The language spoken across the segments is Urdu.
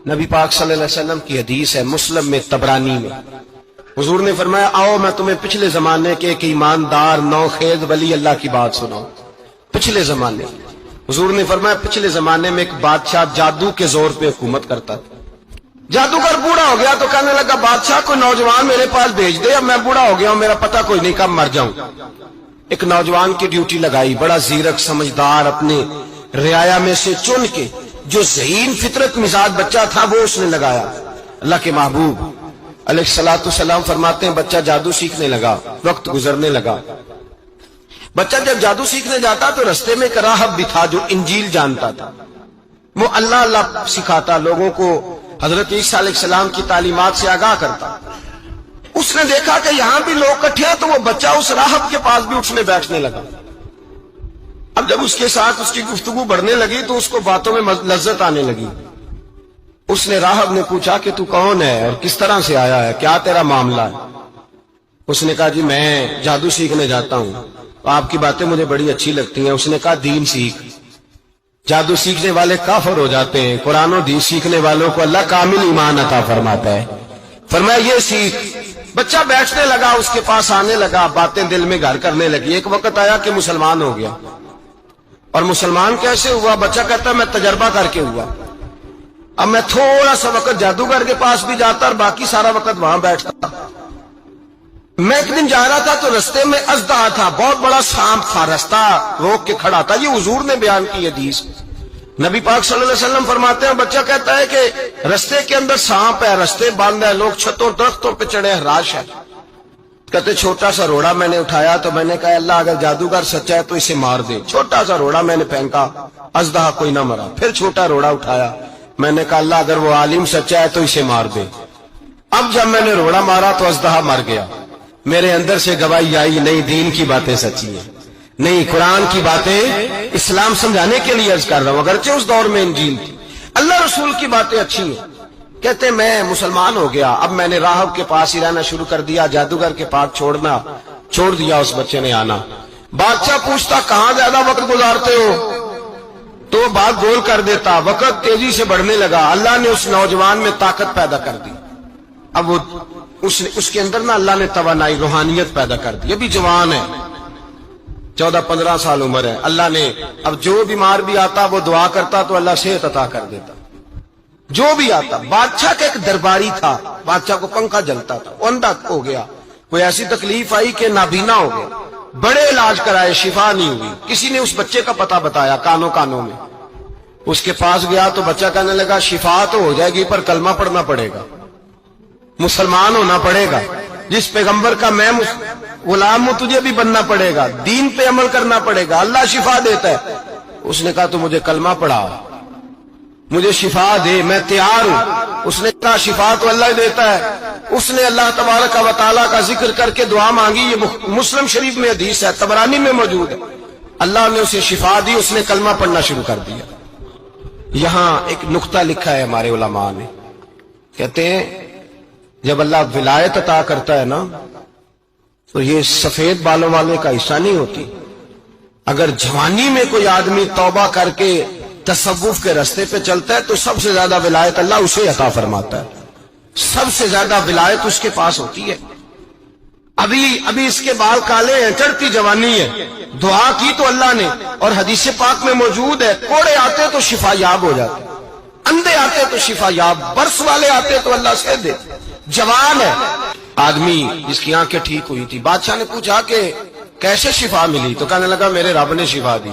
نبی پاک صلی اللہ علیہ وسلم کی حدیث ہے مسلم میں طبرانی میں، حضور نے فرمایا آؤ میں تمہیں پچھلے زمانے کے ایک ایماندار نوخیز ولی اللہ کی بات سناؤں۔ پچھلے زمانے حضور نے فرمایا پچھلے زمانے میں ایک بادشاہ جادو کے زور پہ حکومت کرتا تھا۔ جادوگر بوڑھا ہو گیا تو کہنے لگا بادشاہ کوئی نوجوان میرے پاس بھیج دے، اب میں بوڑھا ہو گیا ہوں میرا پتہ کوئی نہیں کب مر جاؤں۔ ایک نوجوان کی ڈیوٹی لگائی، بڑا زیرک سمجھدار، اپنے رعایا میں سے چن کے جو ذہین فطرت مزاج بچہ تھا وہ اس نے لگایا۔ اللہ کے محبوب علیہ الصلوۃ والسلام فرماتے ہیں بچہ جادو سیکھنے لگا، وقت گزرنے لگا۔ بچہ جب جادو سیکھنے جاتا تو رستے میں ایک راہب بھی تھا جو انجیل جانتا تھا، وہ اللہ اللہ سکھاتا، لوگوں کو حضرت عیسیٰ علیہ السلام کی تعلیمات سے آگاہ کرتا۔ اس نے دیکھا کہ یہاں بھی لوگ اکٹھے ہیں تو وہ بچہ اس راہب کے پاس بھی اٹھنے بیٹھنے لگا۔ اب جب اس کے ساتھ اس کی گفتگو بڑھنے لگی تو اس کو باتوں میں لذت آنے لگی۔ اس نے راہب نے پوچھا کہ تو کون ہے اور کس طرح سے آیا ہے، کیا تیرا معاملہ ہے؟ اس نے کہا جی میں جادو سیکھنے جاتا ہوں، آپ کی باتیں مجھے بڑی اچھی لگتی ہیں۔ اس نے کہا دین سیکھ، جادو سیکھنے والے کافر ہو جاتے ہیں، قرآن و دین سیکھنے والوں کو اللہ کامل ایمان عطا فرماتا ہے۔ فرمایا یہ سیکھ۔ بچہ بیٹھنے لگا، اس کے پاس آنے لگا، باتیں دل میں گھر کرنے لگی۔ ایک وقت آیا کہ مسلمان ہو گیا، اور مسلمان کیسے ہوا؟ بچہ کہتا ہے میں تجربہ کر کے ہوا، اب میں تھوڑا سا وقت جادوگر کے پاس بھی جاتا اور باقی سارا وقت وہاں بیٹھتا۔ میں ایک دن جا رہا تھا تو رستے میں اژدہا تھا، بہت بڑا سانپ تھا، رستہ روک کے کھڑا تھا۔ یہ حضور نے بیان کی حدیث۔ نبی پاک صلی اللہ علیہ وسلم فرماتے ہیں بچہ کہتا ہے کہ رستے کے اندر سانپ ہے، رستے بند ہے، لوگ چھتوں درختوں پہ چڑھے ہیں، راش ہے۔ کہتے چھوٹا سا روڑا میں نے اٹھایا تو میں نے کہا اللہ اگر جادوگر سچا ہے تو اسے مار دے۔ چھوٹا سا روڑا میں نے پھینکا، اژدہا کوئی نہ مرا۔ پھر چھوٹا روڑا اٹھایا، میں نے کہا اللہ اگر وہ عالم سچا ہے تو اسے مار دے۔ اب جب میں نے روڑا مارا تو اژدہا مر گیا۔ میرے اندر سے گواہی آئی نہیں دین کی باتیں سچی ہیں، نہیں قرآن کی باتیں اسلام سمجھانے کے لیے عرض کر رہا ہوں، اگرچہ اس دور میں انجیل تھی۔ اللہ رسول کی باتیں اچھی ہیں۔ کہتے میں مسلمان ہو گیا، اب میں نے راہب کے پاس ہی رہنا شروع کر دیا، جادوگر کے پاس چھوڑ دیا اس بچے نے آنا۔ بادشاہ پوچھتا کہاں زیادہ وقت گزارتے ہو تو وہ بات گول کر دیتا، وقت تیزی سے بڑھنے لگا۔ اللہ نے اس نوجوان میں طاقت پیدا کر دی، اب وہ اس کے اندر نا اللہ نے توانائی روحانیت پیدا کر دی، ابھی جوان ہے، 14-15 سال عمر ہے۔ اللہ نے اب جو بیمار بھی آتا وہ دعا کرتا تو اللہ صحت عطا کر دیتا، جو بھی آتا۔ بادشاہ کا ایک درباری تھا، بادشاہ کو پنکھا جلتا تھا، وہ اندھا ہو گیا، کوئی ایسی تکلیف آئی کہ نابینا ہو گیا، بڑے علاج کرائے شفا نہیں ہوئی۔ کسی نے اس بچے کا پتہ بتایا کانوں میں، اس کے پاس گیا تو بچہ کہنے لگا شفا تو ہو جائے گی پر کلمہ پڑھنا پڑے گا، مسلمان ہونا پڑے گا، جس پیغمبر کا میں غلام ہوں تجھے بھی بننا پڑے گا، دین پہ عمل کرنا پڑے گا، اللہ شفا دیتا ہے۔ اس نے کہا تو مجھے کلمہ پڑھا، مجھے شفا دے، میں تیار ہوں۔ اس نے کہا شفا تو اللہ دیتا ہے۔ اس نے اللہ تبارک و تعالیٰ کا ذکر کر کے دعا مانگی، یہ مسلم شریف میں حدیث ہے، طبرانی میں موجود ہے۔ اللہ نے اسے شفا دی، اس نے کلمہ پڑھنا شروع کر دیا۔ یہاں ایک نقطہ لکھا ہے ہمارے علماء نے، کہتے ہیں جب اللہ ولایت عطا کرتا ہے نا تو یہ سفید بالوں والے کا حصہ نہیں ہوتی۔ اگر جوانی میں کوئی آدمی توبہ کر کے تصوف کے راستے پہ چلتا ہے تو سب سے زیادہ ولایت اللہ اسے عطا فرماتا ہے، سب سے زیادہ ولایت اس کے پاس ہوتی ہے۔ ابھی اس کے بال کالے ہیں، چڑھتی جوانی ہے، دعا کی تو اللہ نے، اور حدیث پاک میں موجود ہے کوڑے آتے تو شفا یاب ہو جاتے، اندھے آتے تو شفا یاب، برس والے آتے تو اللہ سے دے۔ جوان ہے آدمی جس کی آنکھیں ٹھیک ہوئی تھی، بادشاہ نے پوچھا کہ کیسے شفا ملی تو کہنے لگا میرے رب نے شفا دی۔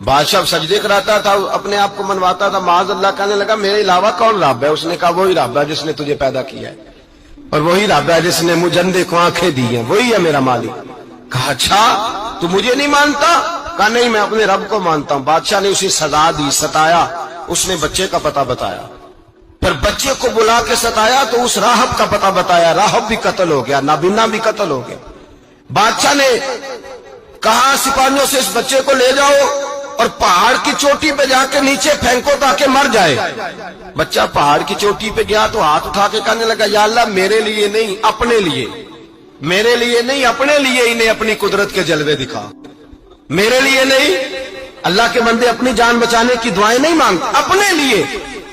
بادشاہ سجدے کراتا تھا، اپنے آپ کو منواتا تھا معاذ اللہ، کہنے لگا میرے علاوہ کون رب ہے؟ اس نے کہا وہی رب ہے جس نے تجھے پیدا کیا ہے، اور وہی رب ہے جس نے مجھے اندھے کو آنکھیں دی ہیں، وہی ہے میرا مالک۔ کہا اچھا تو مجھے نہیں مانتا؟ کہا نہیں میں اپنے رب کو مانتا ہوں۔ بادشاہ نے اسے سزا دی، ستایا، اس نے بچے کا پتہ بتایا، پھر بچے کو بلا کے ستایا تو اس راہب کا پتہ بتایا، راہب بھی قتل ہو گیا، نابینا بھی قتل ہو گیا۔ بادشاہ نے کہا سپاہیوں سے اس بچے کو لے جاؤ اور پہاڑ کی چوٹی پہ جا کے نیچے پھینکو تاکہ مر جائے۔ بچہ پہاڑ کی چوٹی پہ گیا تو ہاتھ اٹھا کے کہنے لگا یا اللہ میرے لیے نہیں اپنے لیے، میرے لیے نہیں اپنے لیے انہیں اپنی قدرت کے جلوے دکھا، میرے لیے نہیں۔ اللہ کے بندے اپنی جان بچانے کی دعائیں نہیں مانگتے، اپنے لیے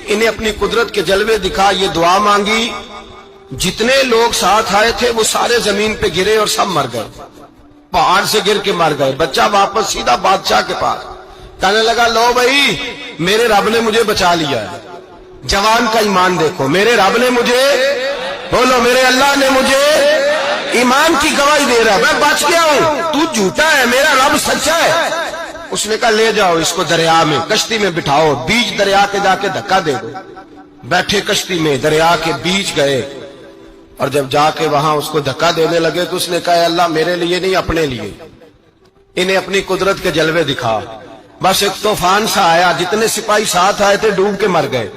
انہیں اپنی قدرت کے جلوے دکھا، یہ دعا مانگی، جتنے لوگ ساتھ آئے تھے وہ سارے زمین پہ گرے اور سب مر گئے، پہاڑ سے گر کے مر گئے۔ بچہ واپس سیدھا بادشاہ کے پاس کہنے لگا لو بھائی میرے رب نے مجھے بچا لیا ہے۔ جوان کا ایمان دیکھو، میرے رب نے مجھے، بولو میرے اللہ نے مجھے ایمان کی گواہی دے رہا، میں بچ گیا ہوں، تو جھوٹا ہے، میرا رب سچا ہے۔ اس نے کہا لے جاؤ اس کو دریا میں، کشتی میں بٹھاؤ، بیچ دریا کے جا کے دھکا دے دو۔ بیٹھے کشتی میں، دریا کے بیچ گئے، اور جب جا کے وہاں اس کو دھکا دینے لگے تو اس نے کہا اللہ میرے لیے نہیں اپنے لیے، انہیں اپنی قدرت کے جلوے دکھا۔ بس ایک طوفان سا آیا، جتنے سپاہی ساتھ آئے تھے ڈوب کے مر گئے۔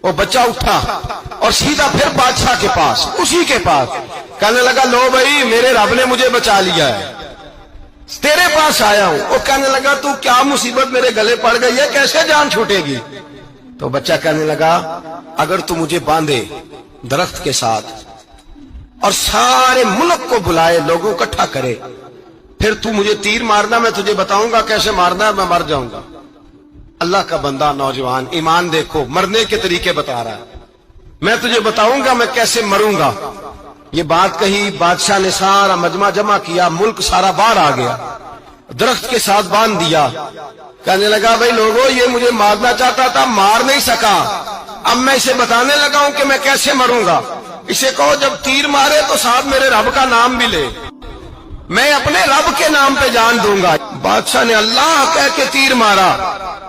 وہ بچہ اٹھا اور سیدھا پھر بادشاہ کے پاس، اسی کے پاس کہنے لگا لو بھائی میرے رب نے مجھے بچا لیا ہے، تیرے پاس آیا ہوں۔ وہ کہنے لگا تو کیا مصیبت میرے گلے پڑ گئی ہے، کیسے جان چھوٹے گی؟ تو بچہ کہنے لگا اگر تو مجھے باندھے درخت کے ساتھ اور سارے ملک کو بلائے، لوگوں کو اکٹھا کرے، پھر تو مجھے تیر مارنا، میں تجھے بتاؤں گا کیسے مارنا ہے، میں مر جاؤں گا۔ اللہ کا بندہ نوجوان، ایمان دیکھو، مرنے کے طریقے بتا رہا ہے، میں تجھے بتاؤں گا میں کیسے مروں گا۔ یہ بات کہی، بادشاہ نے سارا مجمع جمع کیا، ملک سارا باہر آ گیا، درخت کے ساتھ باندھ دیا۔ کہنے لگا بھائی لوگوں یہ مجھے مارنا چاہتا تھا، مار نہیں سکا، اب میں اسے بتانے لگا ہوں کہ میں کیسے مروں گا۔ اسے کہو جب تیر مارے تو ساتھ میرے رب کا نام بھی لے، میں اپنے رب کے نام پہ جان دوں گا۔ بادشاہ نے اللہ کہہ کے تیر مارا،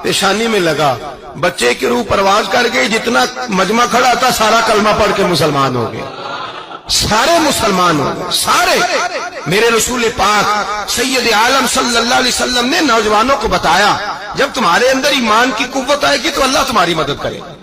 پیشانی میں لگا، بچے کی روح پرواز کر گئی، جتنا مجمع کھڑا تھا سارا کلمہ پڑھ کے مسلمان ہو گئے، سارے مسلمان ہو گئے سارے۔ میرے رسول پاک سید عالم صلی اللہ علیہ وسلم نے نوجوانوں کو بتایا جب تمہارے اندر ایمان کی قوت آئے گی تو اللہ تمہاری مدد کرے گا۔